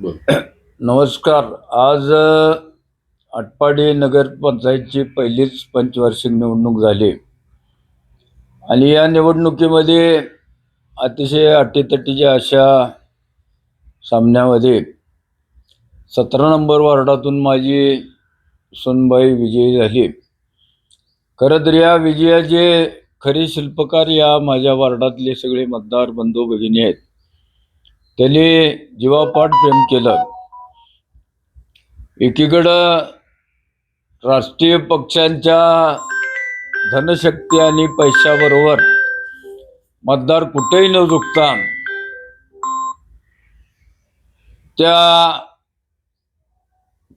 नमस्कार. आज आटपाडी नगरपंचायतची पहिलीच पंचवार्षिक निवडणूक झाली आणि या निवडणुकीमध्ये अतिशय अटीतटीच्या अशा सामन्यामध्ये 17 नंबर वार्डातून माझी सुनबाई विजयी झाली. खरं तर या विजयाचे खरे शिल्पकार या माझ्या वार्डातले सगळे मतदार बंधू भगिनी आहेत. त्यांनी जीवापाड प्रेम केलं. एकीकडं राष्ट्रीय पक्षांच्या धनशक्ती आणि पैशाबरोबर मतदार कुठेही न झुकता त्या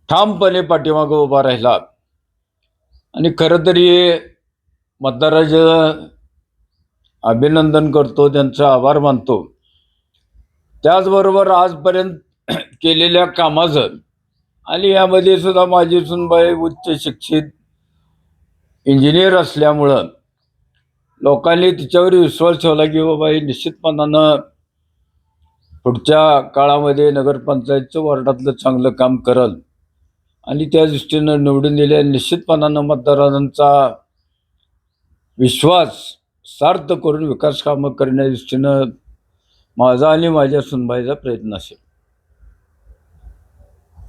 ठामपणे पाठीमागं उभा राहिला आणि खरं तरी मतदाराचं अभिनंदन करतो, त्यांचा आभार मानतो. त्याचबरोबर आजपर्यंत केलेल्या कामाचं आणि यामध्ये सुद्धा माझी सुनबाई उच्च शिक्षित इंजिनियर असल्यामुळं लोकांनी तिच्यावर विश्वास ठेवला की बाबा ही निश्चितपणानं पुढच्या काळामध्ये नगरपंचायतचं वार्डातलं चांगलं काम करल आणि त्या दृष्टीनं निवडून दिल्या. निश्चितपणानं मतदारांचा विश्वास सार्थ करून विकास कामं करण्याच्या दृष्टीनं माझा आणि माझ्या सुनबाईचा प्रयत्न असेल.